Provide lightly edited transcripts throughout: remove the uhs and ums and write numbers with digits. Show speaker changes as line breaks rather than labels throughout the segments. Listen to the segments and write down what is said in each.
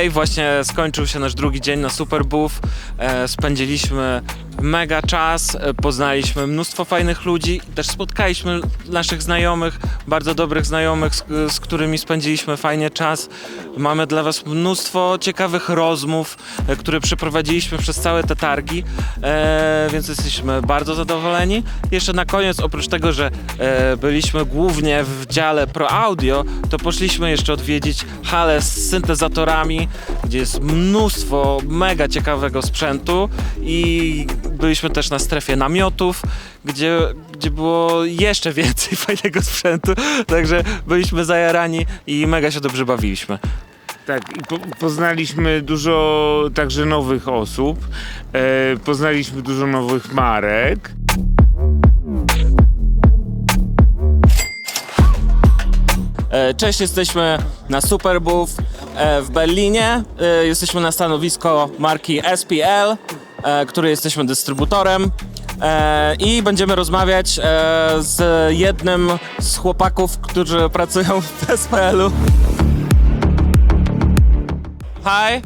Dzisiaj właśnie skończył się nasz drugi dzień na Superbooth. Spędziliśmy mega czas, poznaliśmy mnóstwo fajnych ludzi, też spotkaliśmy naszych znajomych, bardzo dobrych znajomych, z którymi spędziliśmy fajnie czas. Mamy dla was mnóstwo ciekawych rozmów, które przeprowadziliśmy przez całe te targi, więc jesteśmy bardzo zadowoleni. Jeszcze na koniec, oprócz tego, że byliśmy głównie w dziale Pro-Audio, to poszliśmy jeszcze odwiedzić halę z syntezatorami, gdzie jest mnóstwo mega ciekawego sprzętu i byliśmy też na strefie namiotów, gdzie było jeszcze więcej fajnego sprzętu, także byliśmy zajarani i mega się dobrze bawiliśmy.
Tak, i poznaliśmy dużo także nowych osób, poznaliśmy dużo nowych marek.
Cześć, jesteśmy na Superbooth w Berlinie. Jesteśmy na stanowisko marki SPL, który jesteśmy dystrybutorem i będziemy rozmawiać z jednym z chłopaków, którzy pracują w SPL-u. Hi,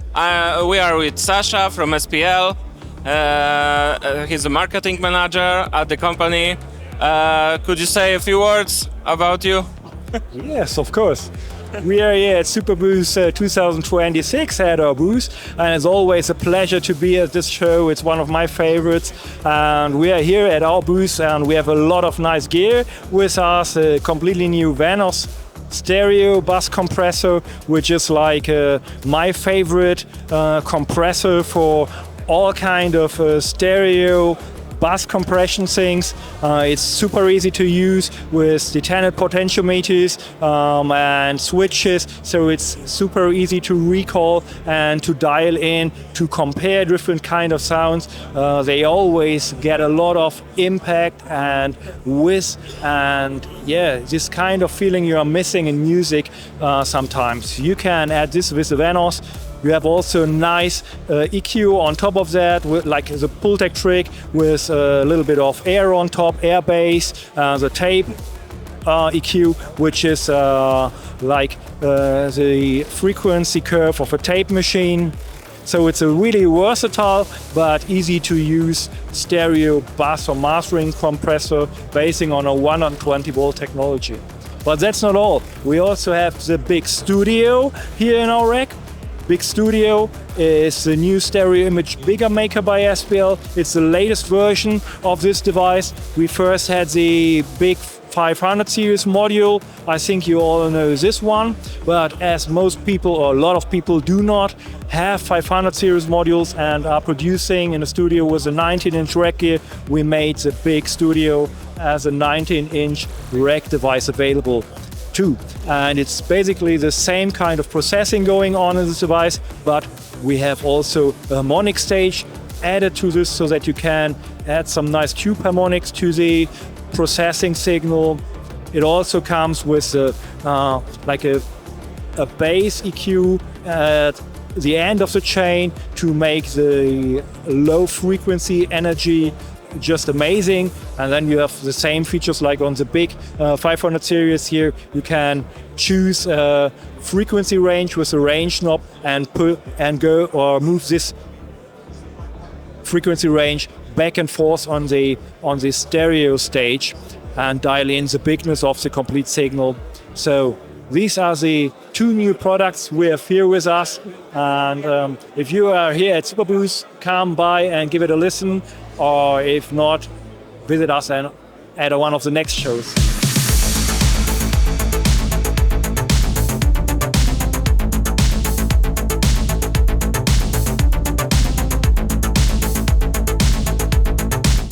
we are with Sasha from SPL. He's a marketing manager at the company. Could you say a few words about you?
Yes, of course. We are here at Superbooth 2026 at our booth, and it's always a pleasure to be at this show. It's one of my favorites, and we are here at our booth, and we have a lot of nice gear with us. A completely new Vanos stereo bass compressor, which is like my favorite compressor for all kind of stereo bass compression things. It's super easy to use with the 10 potentiometers and switches, so it's super easy to recall and to dial in to compare different kind of sounds. They always get a lot of impact and whiz, and yeah, this kind of feeling you are missing in music sometimes. You can add this with the Vanos. You have also a nice EQ on top of that, with, like the Pultec trick with a little bit of air on top, air bass, the tape EQ, which is like the frequency curve of a tape machine. So it's a really versatile but easy to use stereo bass or mastering compressor basing on a 120 volt technology. But that's not all. We also have the big studio here in our rack. Big Studio is the new stereo image bigger maker by SPL. It's the latest version of this device. We first had the big 500 series module. I think you all know this one, but as most people or a lot of people do not have 500 series modules and are producing in a studio with a 19-inch rack gear, we made the Big Studio as a 19-inch rack device available too. And it's basically the same kind of processing going on in this device, but we have also a harmonic stage added to this so that you can add some nice tube harmonics to the processing signal. It also comes with like a bass EQ at the end of the chain to make the low frequency energy just amazing. And then you have the same features like on the big 500 series here. You can choose a frequency range with a range knob and pull and go or move this frequency range back and forth on the stereo stage and dial in the bigness of the complete signal. So these are the two new products we have here with us. And if you are here at Superbooth, come by and give it a listen. Or if not, visit us at one of the next shows.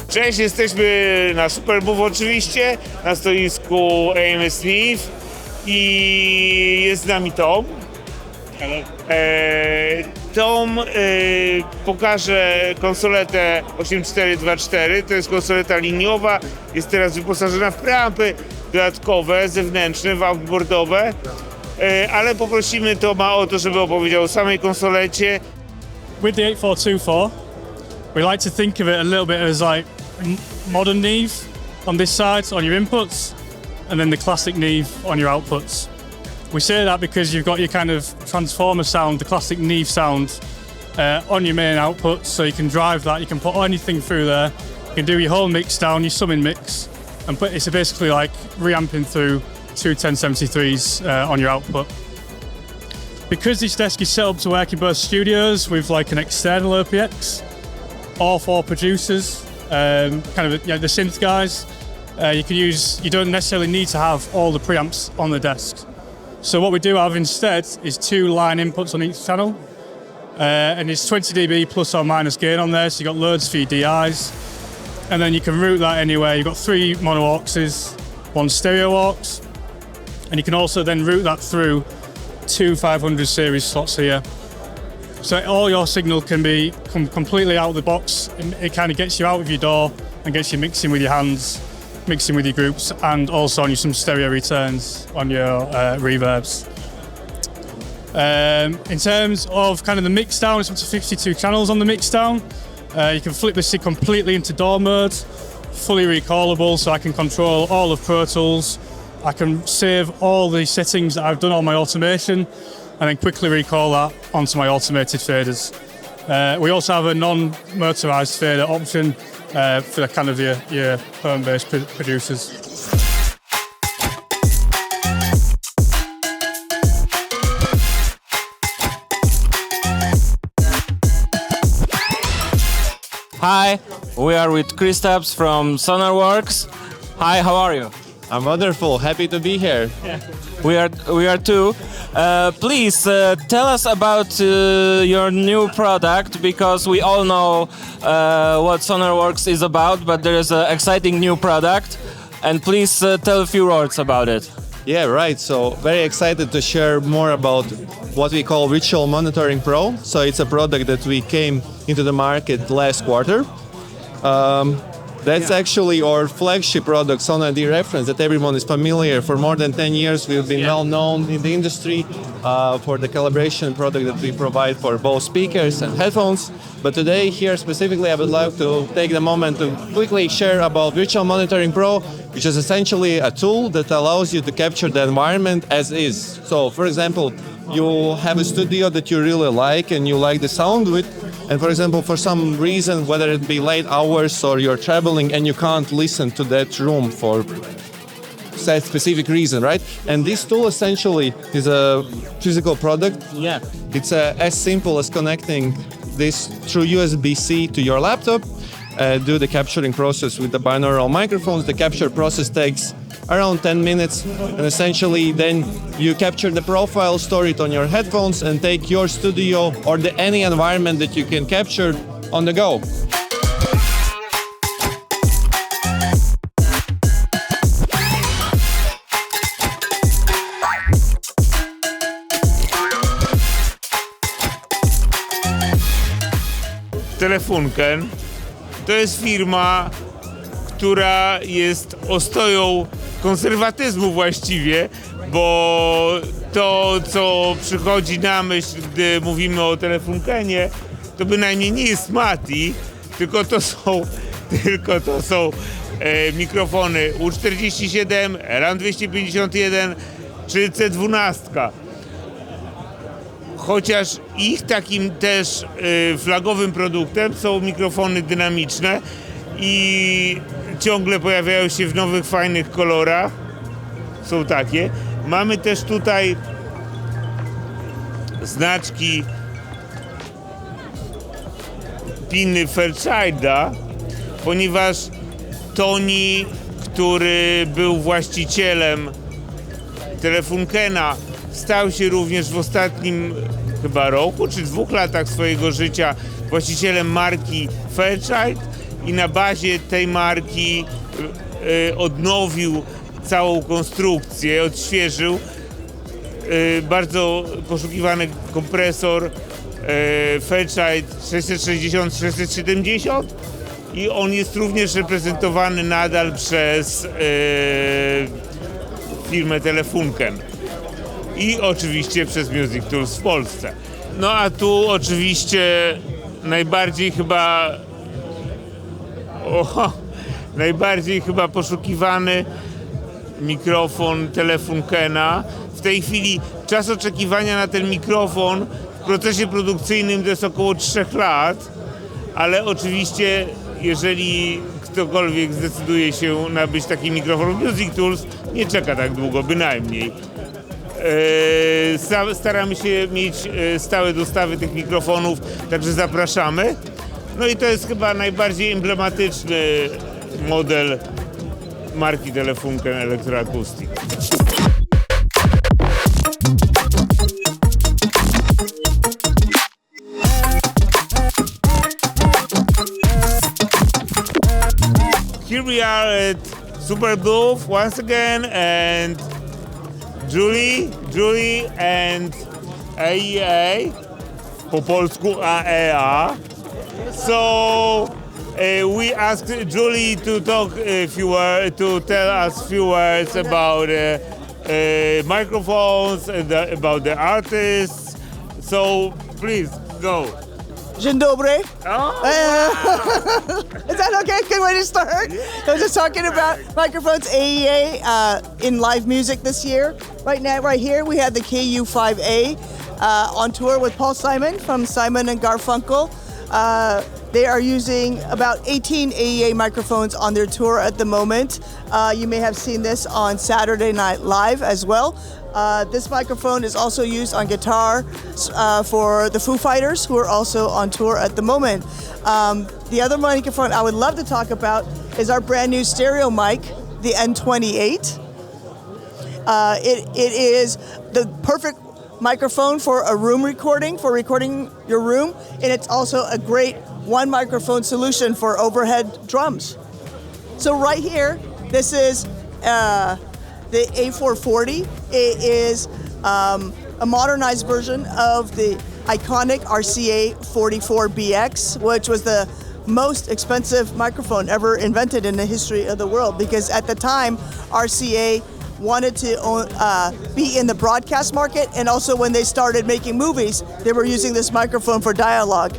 Cześć, jesteśmy na Superbooth oczywiście, na stoisku AMS Neve i jest z nami Tom. Tom pokaże konsoletę 8424, to jest konsoleta liniowa, jest teraz wyposażona w preampy dodatkowe, zewnętrzne, outboardowe, ale poprosimy Toma o to, żeby opowiedział o samej konsolecie.
With the 8424, we like to think of it a little bit as like modern Neve on this side, on your inputs, and then the classic Neve on your outputs. We say that because you've got your kind of transformer sound, the classic Neve sound, on your main output, so you can drive that, you can put anything through there, you can do your whole mix down, your summing mix, and it's basically like reamping through two 1073s on your output. Because this desk is set up to work in both studios with like an external OPX, or for producers, kind of the synth guys, you don't necessarily need to have all the preamps on the desk. So what we do have instead is 2 line inputs on each channel, and it's 20 dB plus or minus gain on there, so you've got loads for your DIs, and then you can route that anywhere. You've got 3 mono auxes, 1 stereo aux, and you can also then route that through 2 500 series slots here. So all your signal can be completely out of the box, and it kind of gets you out of your door and gets you mixing with your hands, mixing with your groups, and also on you some stereo returns on your reverbs. In terms of kind of the mix down, it's up to 52 channels on the mix down. You can flip this completely into DAW mode, fully recallable, so I can control all of Pro Tools. I can save all the settings that I've done on my automation and then quickly recall that onto my automated faders. We also have a non-motorized fader option for the kind of your home-based producers.
Hi, we are with Kristaps from Sonarworks. Hi, how are you?
I'm wonderful, happy to be here.
We are too. Please tell us about your new product, because we all know what Sonarworks is about, but there is an exciting new product, and please tell a few words about it.
Yeah, right. So very excited to share more about what we call Virtual Monitoring Pro. So it's a product that we came into the market last quarter. That's actually our flagship product, Sonar D Reference, that everyone is familiar. For more than 10 years, we've been well known in the industry for the calibration product that we provide for both speakers and headphones. But today, here specifically, I would like to take the moment to quickly share about Virtual Monitoring Pro, which is essentially a tool that allows you to capture the environment as is. So, for example, you have a studio that you really like and you like the sound with, and for example, for some reason, whether it be late hours or you're traveling and you can't listen to that room for that specific reason, right? And this tool essentially is a physical product.
Yeah.
It's as simple as connecting this through USB-C to your laptop, do the capturing process with the binaural microphones. The capture process takes around 10 minutes, and essentially then you capture the profile, store it on your headphones, and take your studio or any environment that you can capture on the go.
Telefunken to jest firma, która jest ostoją konserwatyzmu właściwie, bo to, co przychodzi na myśl, gdy mówimy o Telefunkenie, to bynajmniej nie jest Mati, tylko to są mikrofony U47, RAM251 czy C12. Chociaż ich takim też flagowym produktem są mikrofony dynamiczne i ciągle pojawiają się w nowych, fajnych kolorach. Są takie. Mamy też tutaj znaczki piny Fairchilda, ponieważ Tony, który był właścicielem Telefunkena, stał się również w ostatnim chyba roku czy 2 latach swojego życia właścicielem marki Fairchild i na bazie tej marki odnowił całą konstrukcję, odświeżył. Bardzo poszukiwany kompresor Fairchild 660-670 i on jest również reprezentowany nadal przez firmę Telefunken i oczywiście przez MUSICTOOLZ w Polsce. No a tu oczywiście najbardziej chyba poszukiwany mikrofon Telefunkena w tej chwili czas oczekiwania na ten mikrofon w procesie produkcyjnym to jest około 3 lat, ale oczywiście jeżeli ktokolwiek zdecyduje się nabyć taki mikrofon w MUSICTOOLZ, nie czeka tak długo, bynajmniej. Staramy się mieć stałe dostawy tych mikrofonów, także zapraszamy. No i to jest chyba najbardziej emblematyczny model marki Telefunken Elektroakustik. Here we are at Superbooth once again, and Julie and AEA, po polsku AEA. So we asked Julie to talk to tell us few words about microphones and about the artists. So please go.
Dzień dobry.
Oh,
Is that okay? Good way to start? I was just talking about microphones AEA in live music this year. Right now, right here, we have the KU5A on tour with Paul Simon from Simon and Garfunkel. They are using about 18 AEA microphones on their tour at the moment. You may have seen this on Saturday Night Live as well. This microphone is also used on guitar for the Foo Fighters, who are also on tour at the moment. The other microphone I would love to talk about is our brand new stereo mic, the N28. It is the perfect microphone for a room recording, for recording your room, and it's also a great one microphone solution for overhead drums. So right here, this is the A440. It is a modernized version of the iconic RCA 44BX, which was the most expensive microphone ever invented in the history of the world, because at the time, RCA wanted to be in the broadcast market, and also when they started making movies, they were using this microphone for dialogue.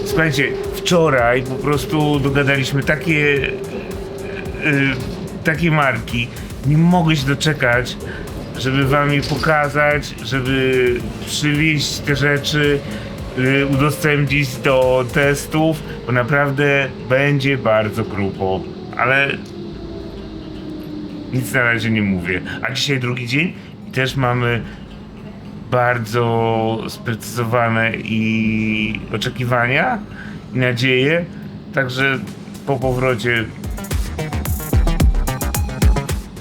Słuchajcie, wczoraj po prostu dogadaliśmy takie marki. Nie mogę się doczekać, żeby wam je pokazać, żeby przywieźć te rzeczy, udostępnić do testów, bo naprawdę będzie bardzo grubo, ale nic na razie nie mówię. A dzisiaj drugi dzień i też mamy bardzo sprecyzowane i oczekiwania i nadzieje, także po powrocie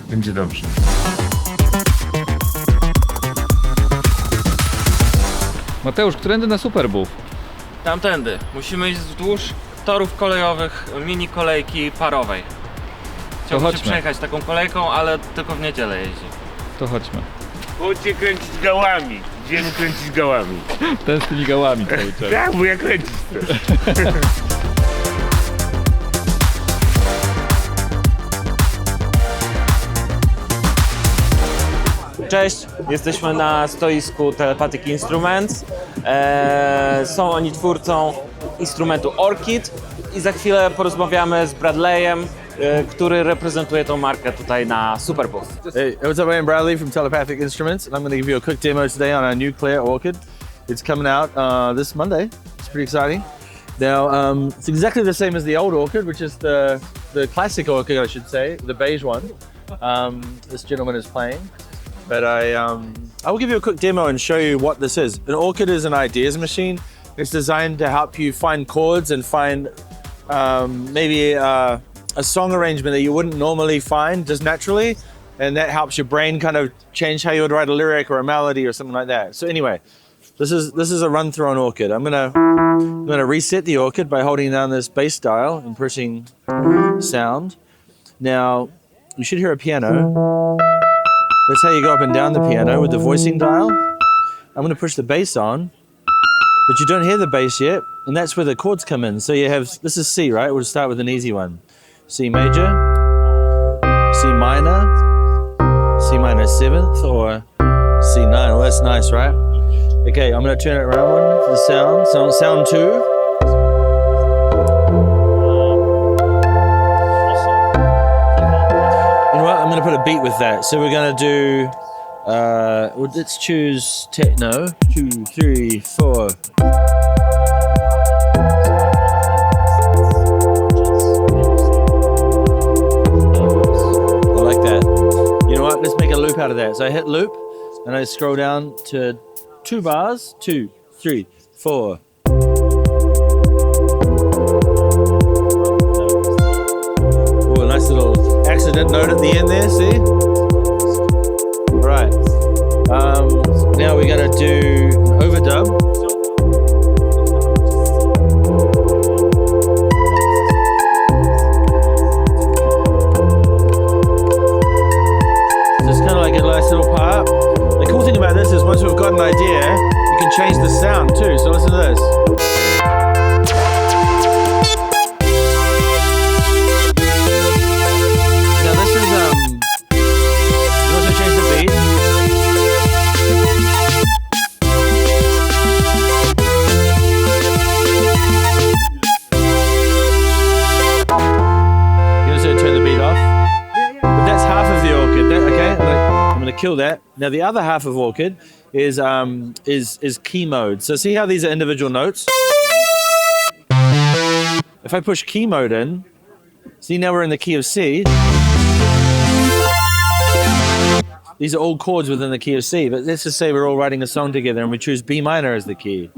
będzie dobrze.
Mateusz, którędy na Superbooth?
Tamtędy. Musimy iść wzdłuż torów kolejowych, mini kolejki parowej. Chciałbym się
chodźmy.
przejechać taką kolejką, ale tylko w niedzielę jeździ.
To chodźmy.
Chodźcie kręcić gałami. Idziemy kręcić gałami.
Ten z tymi gałami cały czas.
Tak, bo ja kręcić chcę.
Cześć, jesteśmy na stoisku Telepathic Instruments. Są oni twórcą instrumentu Orchid i za chwilę porozmawiamy z Bradleyem, który reprezentuje tą markę tutaj na Superbooth.
Hey, what's up, I'm Bradley from Telepathic Instruments, and I'm going to give you a quick demo today on our new clear Orchid. It's coming out this Monday. It's pretty exciting. Now, it's exactly the same as the old Orchid, which is the classic Orchid, I should say, the beige one. This gentleman is playing. But I will give you a quick demo and show you what this is. An Orchid is an ideas machine. It's designed to help you find chords and find maybe a song arrangement that you wouldn't normally find just naturally, and that helps your brain kind of change how you would write a lyric or a melody or something like that. So anyway, this is a run through on Orchid. I'm gonna reset the Orchid by holding down this bass dial and pressing sound. Now you should hear a piano. That's how you go up and down the piano with the voicing dial. I'm going to push the bass on, but you don't hear the bass yet, and that's where the chords come in. So you have, this is C, right? We'll start with an easy one. C major, C minor 7th, or C9. Well, that's nice, right? Okay, I'm gonna turn it around one for the sound. Sound 2. You know what? I'm gonna put a beat with that. So we're gonna do. Well, let's choose techno. 2, 3, 4. I like that. You know what? Let's make a loop out of that. So I hit loop, and I scroll down to 2 bars. 2, 3, 4. Oh, a nice little accident note at the end there. See? Right. Now we're gonna do an overdub. So it's kind of like a nice little part. The cool thing about this is once we've got an idea, you can change the sound too. So listen to this. Now this is you also change the beat. Turn the beat off. But that's half of the orchid. Okay, I'm gonna kill that. Now the other half of orchid is key mode. So see how these are individual notes? If I push key mode in, see now we're in the key of C. These are all chords within the key of C, but let's just say we're all writing a song together and we choose B minor as the key.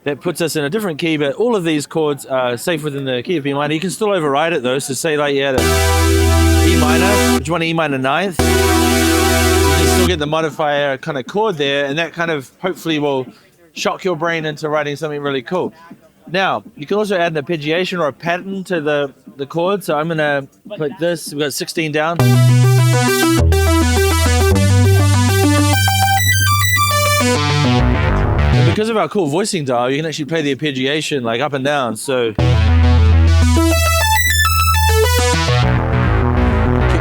That puts us in a different key, but all of these chords are safe within the key of B minor. You can still override it though, so say like you had a E minor, but you want an E minor ninth. You can still get the modifier kind of chord there, and that kind of hopefully will shock your brain into writing something really cool. Now, you can also add an arpeggiation or a pattern to the chord, so I'm gonna put this, we've got 16 down. Because of our cool voicing dial, you can actually play the arpeggiation like up and down, so keep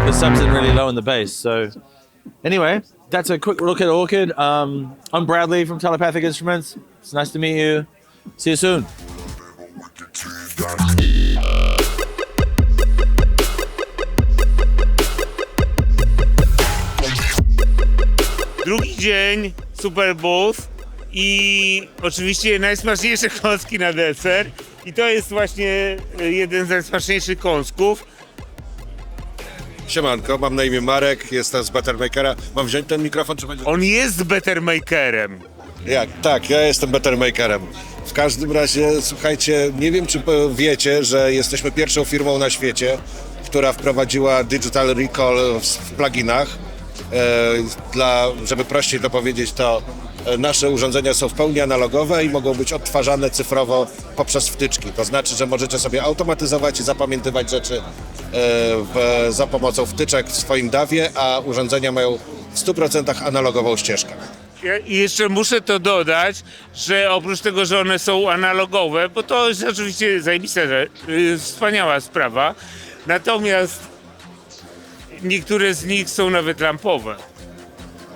the subs in really low in the bass. So anyway, that's a quick look at Orchid. I'm Bradley from Telepathic Instruments. It's nice to meet you. See you soon.
Drugi dzień, Superbooth. I oczywiście najsmaczniejsze kąski na deser. I to jest właśnie jeden z najsmaczniejszych kąsków.
Siemanko, mam na imię Marek, jestem z Bettermakera. Mam wziąć ten mikrofon, czy będzie?
On jest Bettermakerem.
Jak? Tak, ja jestem Bettermakerem. W każdym razie, słuchajcie, nie wiem, czy wiecie, że jesteśmy pierwszą firmą na świecie, która wprowadziła Digital Recall w pluginach. Żeby prościej to powiedzieć, to nasze urządzenia są w pełni analogowe i mogą być odtwarzane cyfrowo poprzez wtyczki. To znaczy, że możecie sobie automatyzować i zapamiętywać rzeczy za pomocą wtyczek w swoim DAW-ie, a urządzenia mają w 100% analogową ścieżkę.
I jeszcze muszę to dodać, że oprócz tego, że one są analogowe, bo to jest oczywiście zajebiste, wspaniała sprawa, natomiast niektóre z nich są nawet lampowe.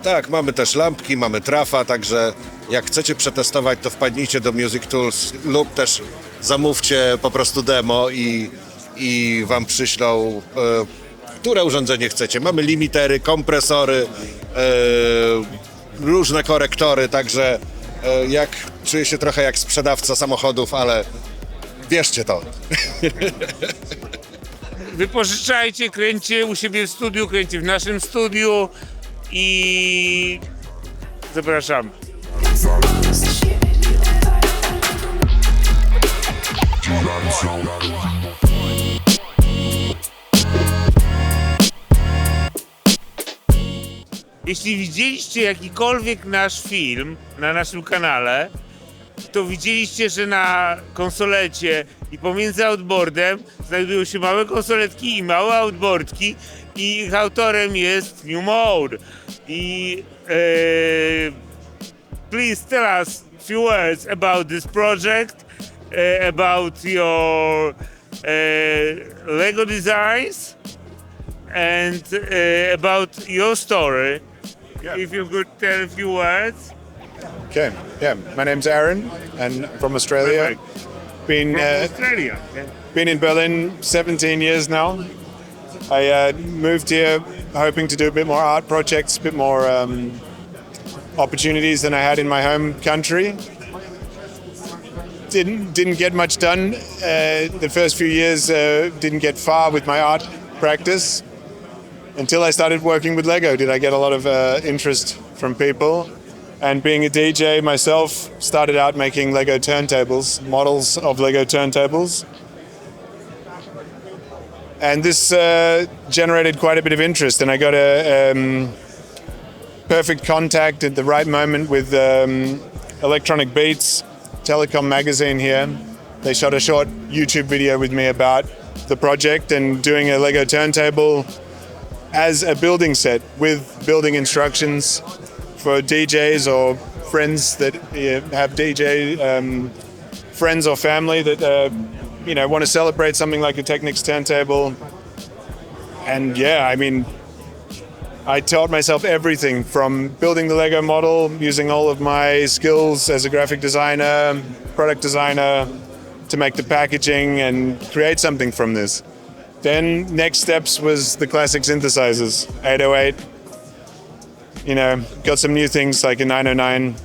Tak, mamy też lampki, mamy trafa, także jak chcecie przetestować, to wpadnijcie do MUSICTOOLZ lub też zamówcie po prostu demo i wam przyślą, które urządzenie chcecie. Mamy limitery, kompresory, różne korektory, także czuję się trochę jak sprzedawca samochodów, ale bierzcie to.
Wypożyczajcie, kręćcie u siebie w studiu, kręćcie w naszym studiu i zapraszamy. Jeśli widzieliście jakikolwiek nasz film na naszym kanale, to widzieliście, że na konsolecie i pomiędzy outboardem znajdują się małe konsoletki i małe outboardki i ich autorem jest New Mode. I please tell us a few words about this project, about your Lego designs and about your story if you could tell a few words.
Okay, yeah, my name's Aaron and I'm from Australia. Been
Australia. Yeah.
been in Berlin 17 years now. I moved here hoping to do a bit more art projects, a bit more opportunities than I had in my home country. Didn't get much done. The first few years didn't get far with my art practice. Until I started working with Lego, did I get a lot of interest from people. And being a DJ myself, started out making Lego turntables, models of Lego turntables. And this generated quite a bit of interest, and I got a perfect contact at the right moment with Electronic Beats, Telecom magazine here. They shot a short YouTube video with me about the project and doing a Lego turntable as a building set with building instructions for DJs or friends that have DJ friends or family that want to celebrate something like a Technics turntable. And yeah, I mean, I taught myself everything from building the Lego model, using all of my skills as a graphic designer, product designer, to make the packaging and create something from this. Then next steps was the classic synthesizers, 808. Got some new things like a 909.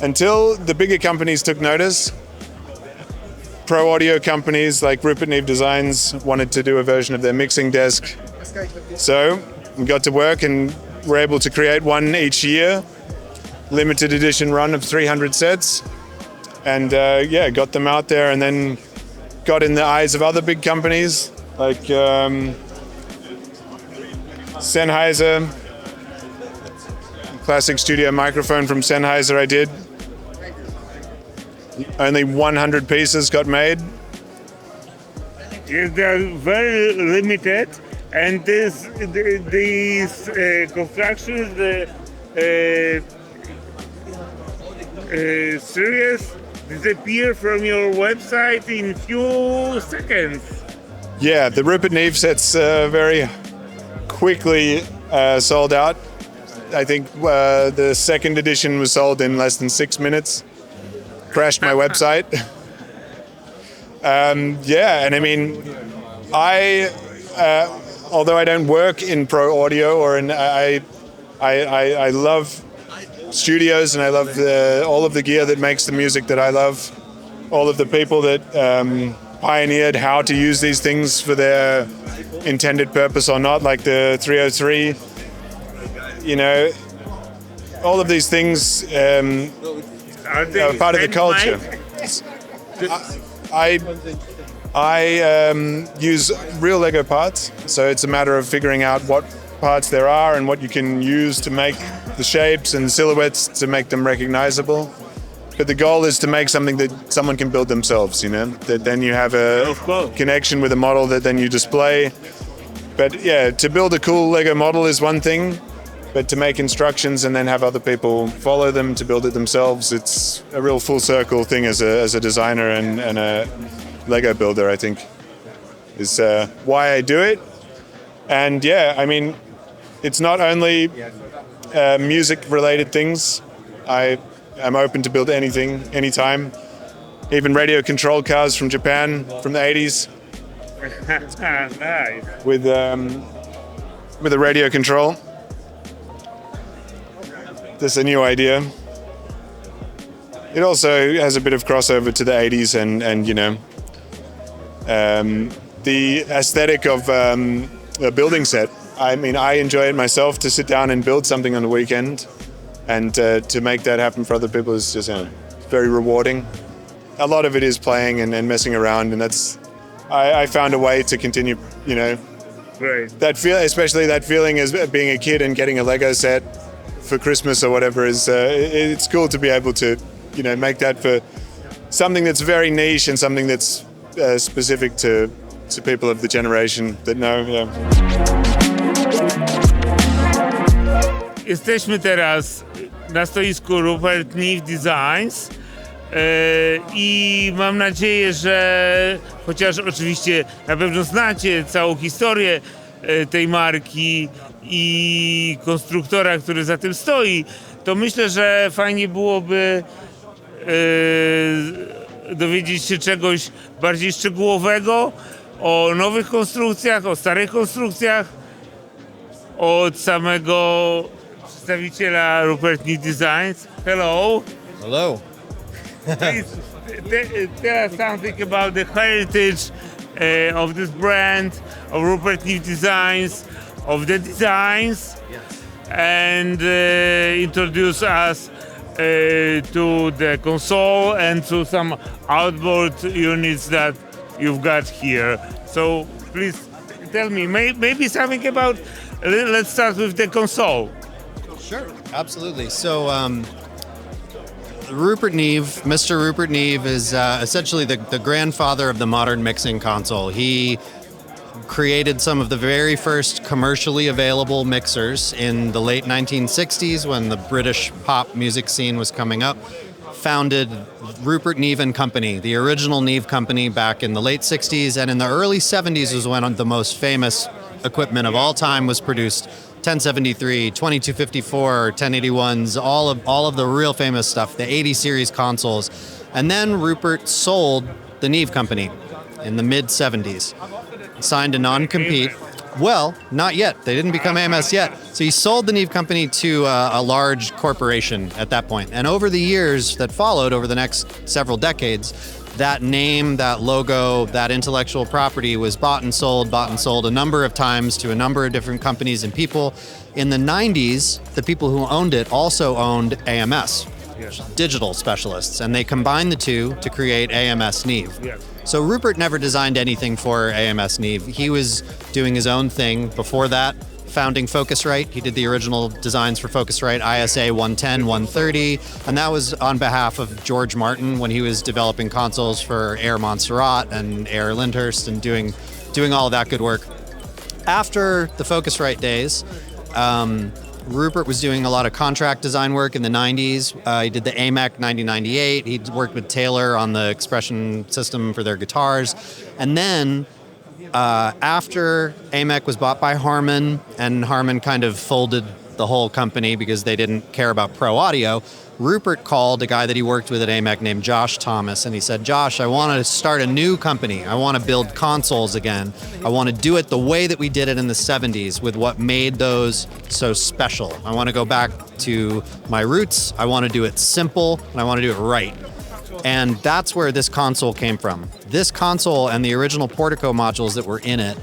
Until the bigger companies took notice, Pro-Audio companies like Rupert Neve Designs wanted to do a version of their mixing desk. So we got to work and were able to create one each year, limited edition run of 300 sets. And got them out there, and then got in the eyes of other big companies like Sennheiser, classic studio microphone from Sennheiser I did. Only 100 pieces got made.
Yes, they are very limited, and these constructions, series disappear from your website in few seconds.
Yeah, the Rupert Neve sets very quickly sold out. I think the second edition was sold in less than 6 minutes. Crashed my website. And I mean, although I don't work in Pro-Audio I love studios, and I love all of the gear that makes the music that I love. All of the people that pioneered how to use these things for their intended purpose or not, like the 303. All of these things are part of the culture. I use real Lego parts, so it's a matter of figuring out what parts there are and what you can use to make the shapes and silhouettes to make them recognizable. But the goal is to make something that someone can build themselves, that then you have a connection with a model that then you display. But yeah, to build a cool Lego model is one thing, but to make instructions and then have other people follow them to build it themselves, it's a real full circle thing as a designer and a Lego builder, I think, is why I do it. And yeah, I mean, it's not only music-related things. I'm open to build anything, anytime. Even radio control cars from Japan from the 80s.
Nice.
With a radio control. That's a new idea. It also has a bit of crossover to the 80s and the aesthetic of a building set. I mean, I enjoy it myself to sit down and build something on the weekend, and to make that happen for other people is just very rewarding. A lot of it is playing and messing around, and I found a way to continue,
Right.
especially that feeling as being a kid and getting a Lego set for Christmas or whatever is it's cool to be able to make that for something that's very niche and something that's specific to people of the generation that know.
Jesteśmy teraz na stoisku Rupert Neve Designs i mam nadzieję, że chociaż oczywiście na pewno znacie całą historię tej marki i konstruktora, który za tym stoi, to myślę, że fajnie byłoby dowiedzieć się czegoś bardziej szczegółowego o nowych konstrukcjach, o starych konstrukcjach, od samego przedstawiciela Rupert Neve Designs. Hello.
Hello.
Please tell us something about the heritage of this brand, of Rupert Neve Designs, of the designs, and introduce us to the console and to some outboard units that you've got here. So please tell me, maybe something about, let's start with the console.
Sure, absolutely. So, Rupert Neve, Mr. Rupert Neve, is essentially the grandfather of the modern mixing console. He created some of the very first commercially available mixers in the late 1960s when the British pop music scene was coming up. Founded Rupert Neve and Company, the original Neve Company, back in the late 60s, and in the early 70s was when the most famous equipment of all time was produced. 1073, 2254, 1081s, all of the real famous stuff, the 80 series consoles. And then Rupert sold the Neve Company in the mid 70s. Signed a non-compete. Well, not yet. They didn't become AMS yet. So he sold the Neve Company to a large corporation at that point. And over the years that followed, over the next several decades, that name, that logo, that intellectual property was bought and sold a number of times to a number of different companies and people. In the 90s, the people who owned it also owned AMS, digital specialists, and they combined the two to create AMS Neve. So Rupert never designed anything for AMS Neve. He was doing his own thing before that, founding Focusrite. He did the original designs for Focusrite, ISA 110, 130, and that was on behalf of George Martin when he was developing consoles for Air Montserrat and Air Lyndhurst and doing all of that good work. After the Focusrite days, Rupert was doing a lot of contract design work in the 90s. He did the AMEC 9098. He worked with Taylor on the expression system for their guitars. And then after AMEC was bought by Harman, and Harman kind of folded the whole company because they didn't care about pro audio, Rupert called a guy that he worked with at AMEC named Josh Thomas, and he said, Josh, I want to start a new company. I want to build consoles again. I want to do it the way that we did it in the 70s with what made those so special. I want to go back to my roots. I want to do it simple, and I want to do it right. And that's where this console came from. This console and the original Portico modules that were in it,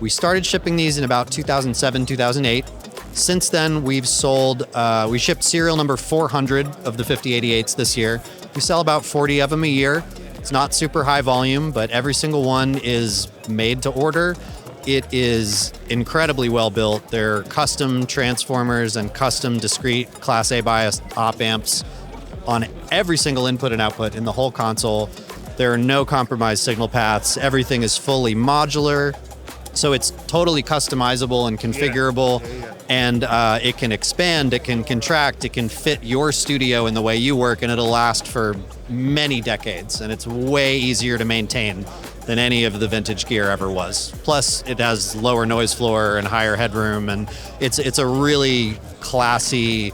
we started shipping these in about 2007, 2008. Since then, we've sold, we shipped serial number 400 of the 5088s this year. We sell about 40 of them a year. It's not super high volume, but every single one is made to order. It is incredibly well built. They're custom transformers and custom discrete Class A bias op amps on every single input and output in the whole console. There are no compromised signal paths. Everything is fully modular. So it's totally customizable and configurable, and it can expand, it can contract, it can fit your studio in the way you work, and it'll last for many decades, and it's way easier to maintain than any of the vintage gear ever was. Plus, it has lower noise floor and higher headroom, and it's a really classy,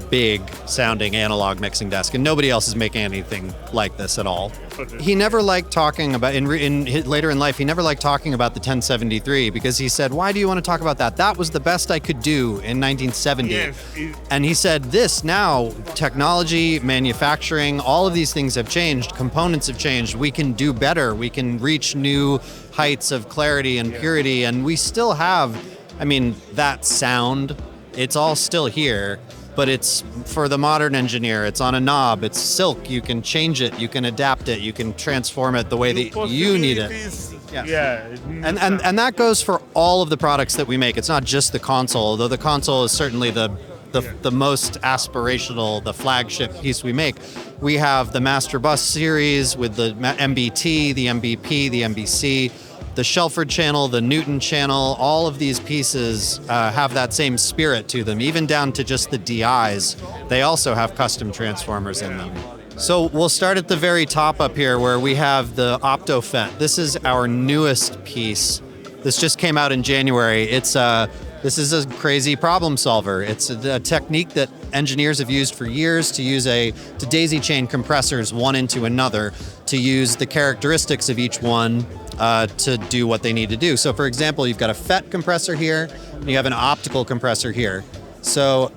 big sounding analog mixing desk, and nobody else is making anything like this at all. He never liked talking about, later in life, he never liked talking about the 1073 because he said, why do you want to talk about that? That was the best I could do in 1970.
Yes.
And he said, this now, technology, manufacturing, all of these things have changed, components have changed, we can do better, we can reach new heights of clarity and purity, and we still have, that sound, it's all still here, but it's for the modern engineer. It's on a knob. It's silk. You can change it. You can adapt it. You can transform it the way that you need it.
Yeah.
And that goes for all of the products that we make. It's not just the console, though the console is certainly the most aspirational, the flagship piece we make. We have the Master Bus series with the MBT, the MBP, the MBC, the Shelford channel, the Newton channel, all of these pieces have that same spirit to them, even down to just the DIs. They also have custom transformers in them. So we'll start at the very top up here where we have the OptoFET. This is our newest piece. This just came out in January. This is a crazy problem solver. It's a technique that engineers have used for years to daisy chain compressors one into another to use the characteristics of each one to do what they need to do. So for example, you've got a FET compressor here, and you have an optical compressor here. So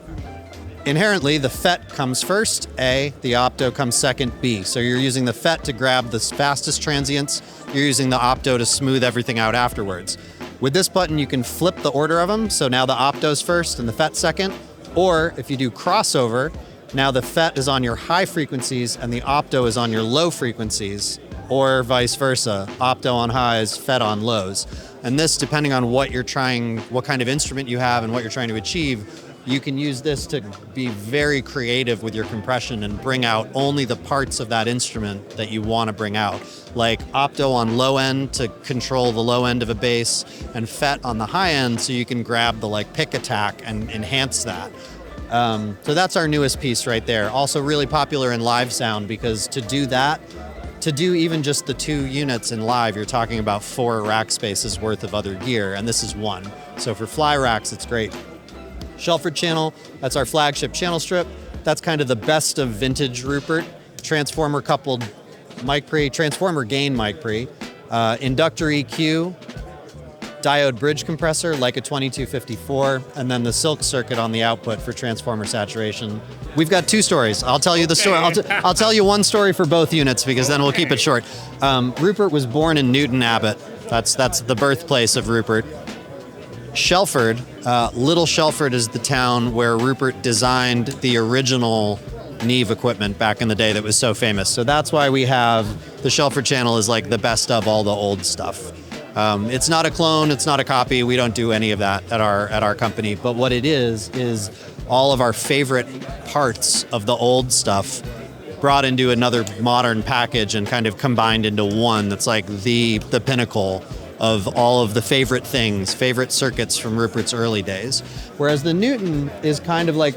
inherently, the FET comes first, A, the opto comes second, B. So you're using the FET to grab the fastest transients, you're using the opto to smooth everything out afterwards. With this button, you can flip the order of them, so now the opto's first and the FET second, or if you do crossover, now the FET is on your high frequencies and the opto is on your low frequencies, or vice versa, opto on highs, FET on lows. And this, depending on what kind of instrument you have and what you're trying to achieve, you can use this to be very creative with your compression and bring out only the parts of that instrument that you want to bring out. Like opto on low end to control the low end of a bass, and FET on the high end so you can grab the pick attack and enhance that. So that's our newest piece right there. Also really popular in live sound, because to do even just the 2 units in live, you're talking about 4 rack spaces worth of other gear, and this is 1. So for fly racks, it's great. Shelford channel, that's our flagship channel strip. That's kind of the best of vintage Rupert. Transformer coupled mic pre, transformer gain mic pre, inductor EQ, diode bridge compressor like a 2254, and then the silk circuit on the output for transformer saturation. We've got 2 stories. I'll tell you the story. I'll tell you one story for both units, because then we'll keep it short. Rupert was born in Newton Abbot. That's the birthplace of Rupert. Shelford, Little Shelford is the town where Rupert designed the original Neve equipment back in the day that was so famous. So that's why we have the Shelford channel is like the best of all the old stuff. It's not a clone, it's not a copy. We don't do any of that at our company. But what it is all of our favorite parts of the old stuff brought into another modern package and kind of combined into one that's like the pinnacle of all of the favorite circuits from Rupert's early days. Whereas the Newton is kind of like,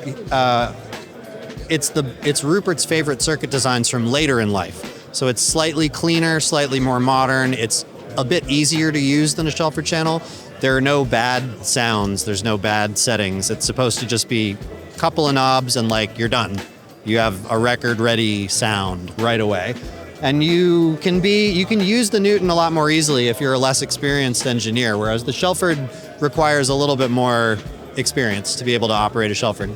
it's Rupert's favorite circuit designs from later in life. So it's slightly cleaner, slightly more modern. It's a bit easier to use than a Shelford channel. There are no bad sounds, there's no bad settings. It's supposed to just be a couple of knobs and you're done. You have a record ready sound right away. And you can use the Newton a lot more easily if you're a less experienced engineer, whereas the Shelford requires a little bit more experience to be able to operate a Shelford.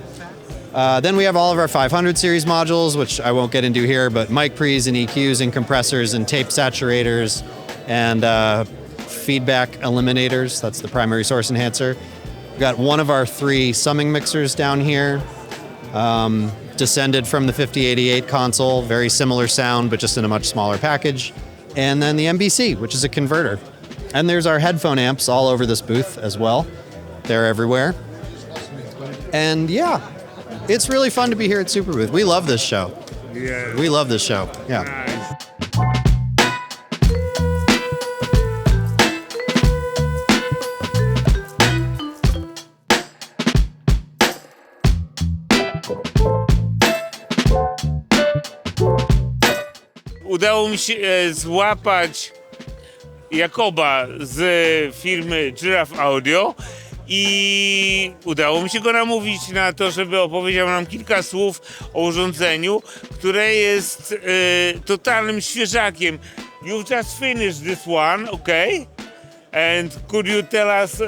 Then we have all of our 500 series modules, which I won't get into here, but mic pre's and EQs and compressors and tape saturators and feedback eliminators. That's the primary source enhancer. We've got one of our 3 summing mixers down here. Descended from the 5088 console, very similar sound, but just in a much smaller package. And then the MBC, which is a converter. And there's our headphone amps all over this booth as well. They're everywhere. And yeah, it's really fun to be here at Superbooth. We love this show.
Yeah.
We love this show, yeah.
Nice. Udało mi się złapać Jakoba z firmy Giraffe Audio i udało mi się go namówić na to, żeby opowiedział nam kilka słów o urządzeniu, które jest totalnym świeżakiem. You've just finished this one, okay? And could you tell us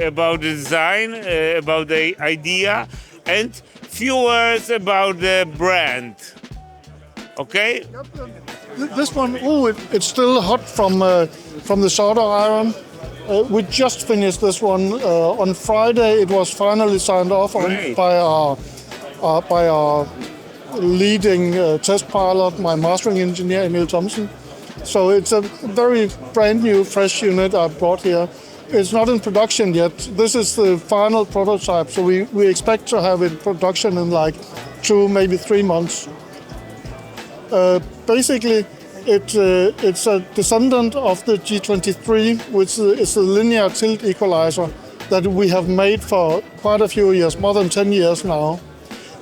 about the design, about the idea, and few words about the brand? Okay.
This one, it's still hot from the solder iron. We just finished this one on Friday. It was finally signed off by our leading test pilot, my mastering engineer Emil Thompson. So it's a very brand new, fresh unit I brought here. It's not in production yet. This is the final prototype, so we expect to have it in production in 2, maybe 3 months. Basically, it's a descendant of the G23, which is a linear tilt equalizer that we have made for quite a few years, more than 10 years now.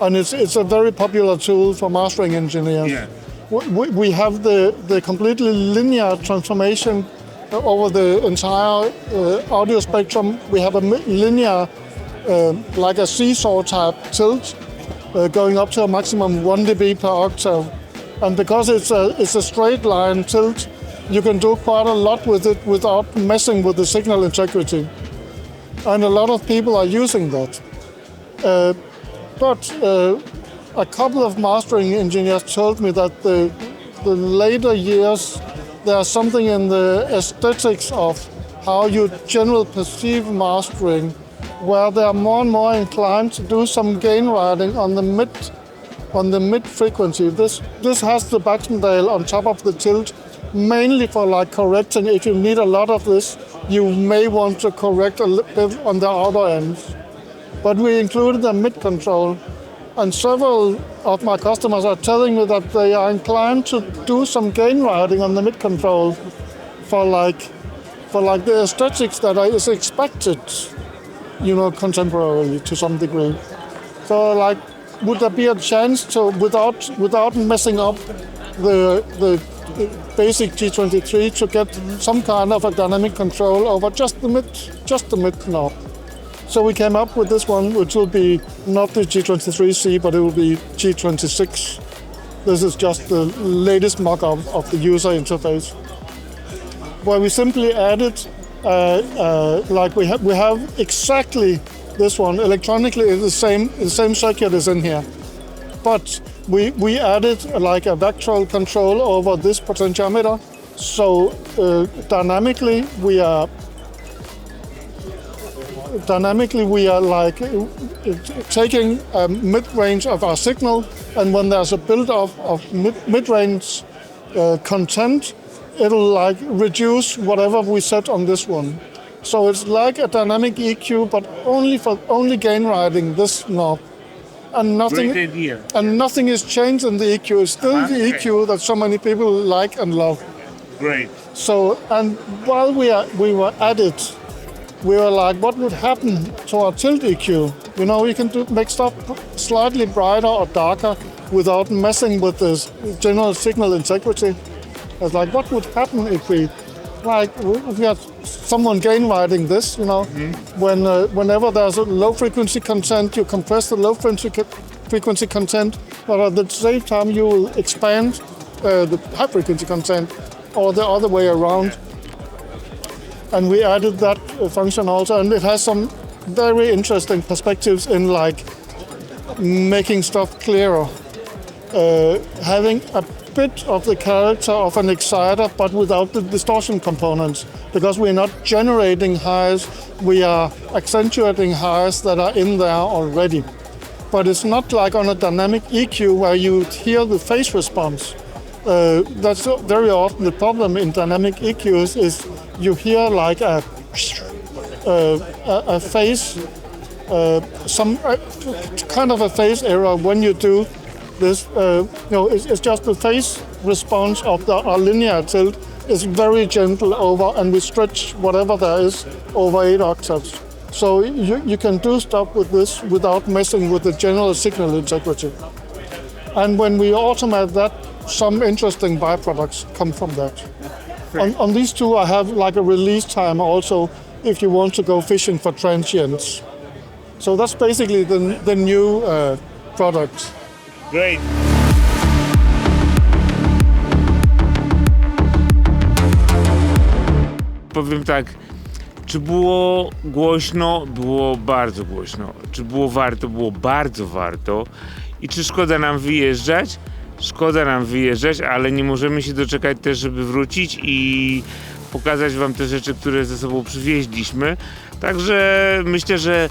And it's a very popular tool for mastering engineers. Yeah. We have the completely linear transformation over the entire audio spectrum. We have a linear, like a seesaw type tilt, going up to a maximum 1 dB per octave. And because it's a straight line tilt, you can do quite a lot with it without messing with the signal integrity. And a lot of people are using that. But a couple of mastering engineers told me that the later years, there's something in the aesthetics of how you generally perceive mastering, where they are more and more inclined to do some gain riding on the mid frequency. This has the Baxendale on top of the tilt, mainly for like correcting. If you need a lot of this, you may want to correct a little bit on the outer ends. But we included a mid control, and several of my customers are telling me that they are inclined to do some gain riding on the mid control for like the aesthetics that is expected, contemporarily to some degree. So like, would there be a chance to, without messing up the basic G23, to get some kind of a dynamic control over just the mid knob? So we came up with this one, which will be not the G23C, but it will be G26. This is just the latest mock-up of the user interface, where we simply added, we have exactly this one electronically. The same circuit is in here, but we added like a vectoral control over this potentiometer. So dynamically we are like taking a mid-range of our signal, and when there's a build-up of mid-range content, it'll like reduce whatever we set on this one. So it's like a dynamic EQ, but only gain riding this knob, and nothing is changed in the EQ. It's still the EQ that so many people like and love.
Great.
So, and while we were at it, we were like, what would happen to our tilt EQ? We can make stuff slightly brighter or darker without messing with this general signal integrity. It's like, what would happen if we had someone gain riding this, whenever there's a low frequency content, you compress the low frequency content, but at the same time you will expand the high frequency content, or the other way around. And we added that function also, and it has some very interesting perspectives in like making stuff clearer, having a bit of the character of an exciter, but without the distortion components, because we're not generating highs, we are accentuating highs that are in there already. But it's not like on a dynamic EQ where you hear the phase response. That's very often the problem in dynamic EQs is you hear like a phase, some kind of a phase error when you do this. It's just the phase response of our linear tilt is very gentle over, and we stretch whatever there is over 8 octaves. So you can do stuff with this without messing with the general signal integrity. And when we automate that, some interesting byproducts come from that. On these two, I have like a release time also, if you want to go fishing for transients. So that's basically the new product.
Great. Powiem tak, czy było głośno? Było bardzo głośno. Czy było warto? Było bardzo warto. I czy szkoda nam wyjeżdżać? Szkoda nam wyjeżdżać, ale nie możemy się doczekać też, żeby wrócić i pokazać wam te rzeczy, które ze sobą przywieźliśmy. Także myślę, że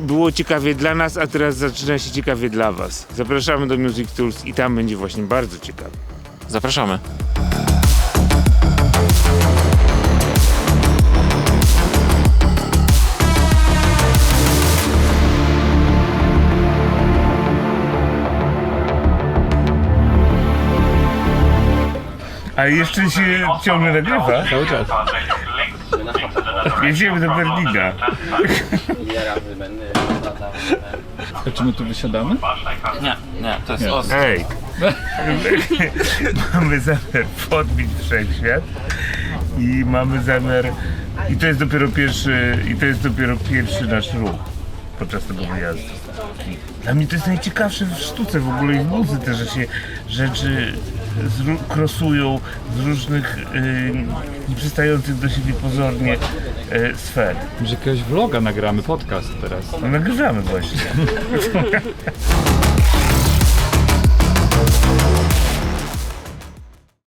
było ciekawie dla nas, a teraz zaczyna się ciekawie dla was. Zapraszamy do MUSICTOOLZ i tam będzie właśnie bardzo ciekawie.
Zapraszamy.
A jeszcze się ciągle nagrywa?
Cały czas.
Jedziemy do Berlina.
A czy my tu wysiadamy?
Nie, to jest ostro.
Hej! Mamy zamiar podbić wszechświat i mamy zamiar, i to jest dopiero pierwszy nasz ruch podczas tego wyjazdu. Dla mnie to jest najciekawsze w sztuce w ogóle i w muzyce, że się rzeczy krosują z różnych nieprzystających do siebie pozornie sfer.
Może jakiegoś vloga nagramy, podcast teraz.
No nagrywamy właśnie.